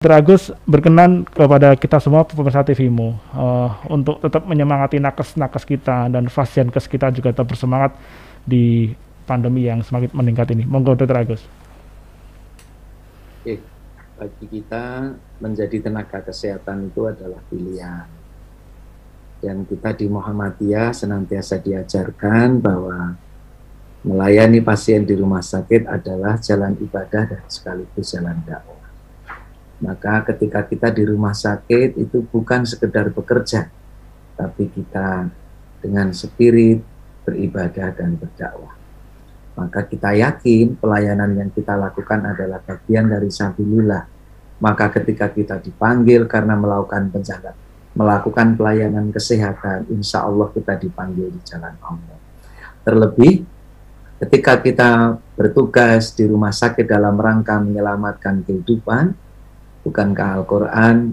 Dr. Agus berkenan kepada kita semua pemirsa TVmu untuk tetap menyemangati nakes-nakes kita dan pasienkes kita juga tetap bersemangat di pandemi yang semakin meningkat ini. Monggo Dr. Agus. Oke, bagi kita menjadi tenaga kesehatan itu adalah pilihan. Dan kita di Muhammadiyah senantiasa diajarkan bahwa melayani pasien di rumah sakit adalah jalan ibadah dan sekaligus jalan dakwah. Maka ketika kita di rumah sakit itu bukan sekedar bekerja, tapi kita dengan spirit beribadah dan berdakwah. Maka kita yakin pelayanan yang kita lakukan adalah bagian dari sabilillah. Maka ketika kita dipanggil karena melakukan pelayanan kesehatan, insya Allah kita dipanggil di jalan Allah. Terlebih ketika kita bertugas di rumah sakit dalam rangka menyelamatkan kehidupan, bukankah Al-Quran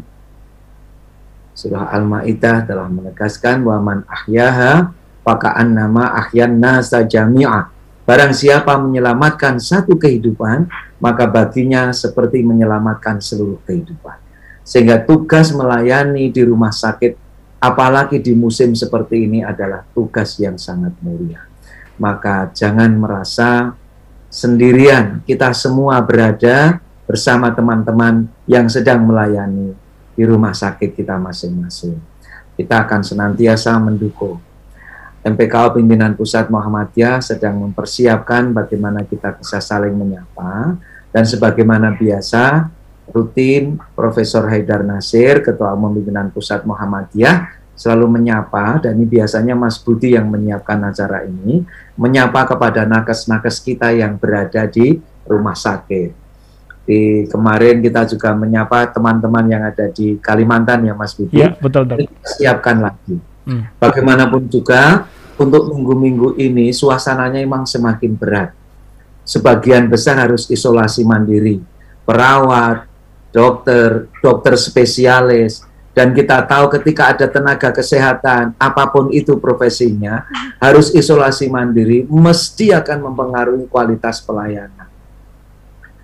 surah Al-Ma'idah telah menegaskan wa man ahyaha faka'annama ahyan nasa jami'ah. Barang siapa menyelamatkan satu kehidupan, maka baginya seperti menyelamatkan seluruh kehidupan. Sehingga tugas melayani di rumah sakit, apalagi di musim seperti ini, adalah tugas yang sangat mulia. Maka jangan merasa sendirian, kita semua berada bersama teman-teman yang sedang melayani di rumah sakit kita masing-masing. Kita akan senantiasa mendukung. MPKO Pimpinan Pusat Muhammadiyah sedang mempersiapkan bagaimana kita bisa saling menyapa, dan sebagaimana biasa, rutin Profesor Haidar Nasir, Ketua Umum Pimpinan Pusat Muhammadiyah, selalu menyapa, dan ini biasanya Mas Budi yang menyiapkan acara ini, menyapa kepada nakes-nakes kita yang berada di rumah sakit. Kemarin kita juga menyapa teman-teman yang ada di Kalimantan ya Mas Budi. Ya, betul, Dok. Kita siapkan lagi. Bagaimanapun juga untuk minggu-minggu ini suasananya memang semakin berat. Sebagian besar harus isolasi mandiri. Perawat, dokter spesialis, dan kita tahu ketika ada tenaga kesehatan, apapun itu profesinya, harus isolasi mandiri, mesti akan mempengaruhi kualitas pelayanan.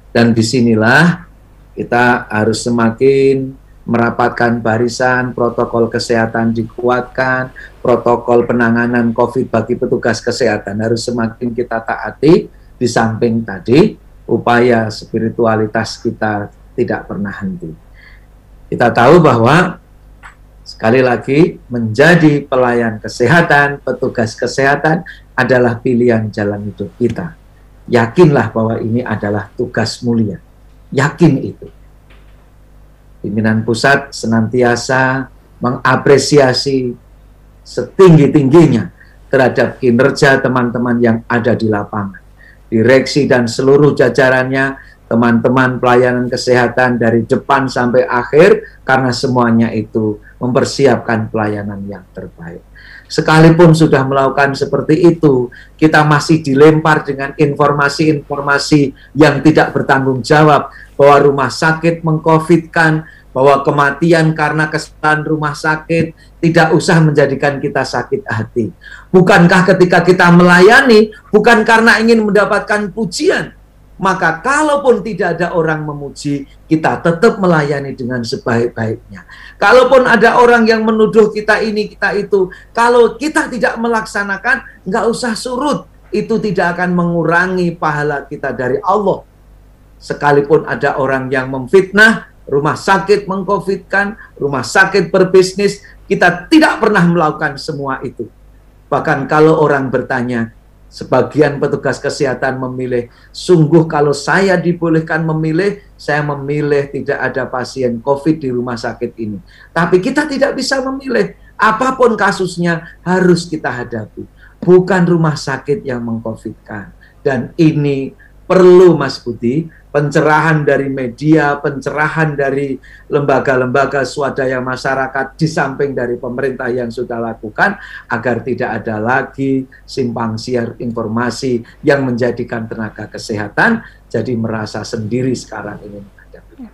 Dan disinilah kita harus semakin merapatkan barisan, protokol kesehatan dikuatkan, protokol penanganan COVID bagi petugas kesehatan harus semakin kita taati, di samping tadi upaya spiritualitas kita tidak pernah henti. Kita tahu bahwa sekali lagi menjadi pelayan kesehatan, petugas kesehatan adalah pilihan jalan hidup kita. Yakinlah bahwa ini adalah tugas mulia. Yakin itu. Pimpinan pusat senantiasa mengapresiasi setinggi-tingginya terhadap kinerja teman-teman yang ada di lapangan. Direksi dan seluruh jajarannya, teman-teman pelayanan kesehatan dari depan sampai akhir, karena semuanya itu mempersiapkan pelayanan yang terbaik. Sekalipun sudah melakukan seperti itu, kita masih dilempar dengan informasi-informasi yang tidak bertanggung jawab, bahwa rumah sakit meng-COVID-kan, bahwa kematian karena kesalahan rumah sakit tidak usah menjadikan kita sakit hati. Bukankah ketika kita melayani, bukan karena ingin mendapatkan pujian, maka kalaupun tidak ada orang memuji, kita tetap melayani dengan sebaik-baiknya. Kalaupun ada orang yang menuduh kita ini, kita itu, kalau kita tidak melaksanakan, nggak usah surut. Itu tidak akan mengurangi pahala kita dari Allah. Sekalipun ada orang yang memfitnah, rumah sakit meng-COVID-kan, rumah sakit berbisnis, kita tidak pernah melakukan semua itu. Bahkan kalau orang bertanya, sebagian petugas kesehatan memilih, sungguh kalau saya dibolehkan memilih, saya memilih tidak ada pasien COVID di rumah sakit ini. Tapi kita tidak bisa memilih, apapun kasusnya harus kita hadapi. Bukan rumah sakit yang meng-COVID-kan. Dan ini perlu Mas Budi, pencerahan dari media, pencerahan dari lembaga-lembaga swadaya masyarakat, di samping dari pemerintah yang sudah lakukan, agar tidak ada lagi simpang siur informasi yang menjadikan tenaga kesehatan jadi merasa sendiri sekarang ini menghadapi.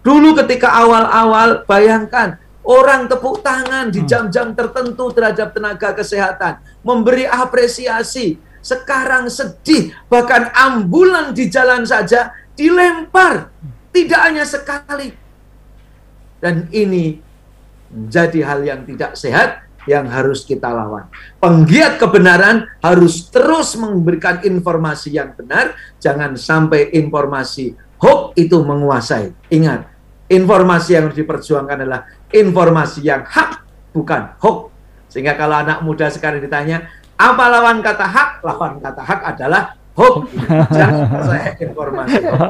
Dulu ketika awal-awal, bayangkan, orang tepuk tangan di jam-jam tertentu terhadap tenaga kesehatan, memberi apresiasi. Sekarang sedih, bahkan ambulan di jalan saja dilempar, tidak hanya sekali, Dan ini menjadi hal yang tidak sehat yang harus kita lawan. Penggiat kebenaran harus terus memberikan informasi yang benar, jangan sampai informasi hoax itu menguasai. Ingat, informasi yang harus diperjuangkan adalah informasi yang hak, bukan hoax. Sehingga kalau anak muda sekarang ditanya, apa lawan kata hak? Lawan kata hak adalah hoax. Jangan percaya informasi hoax.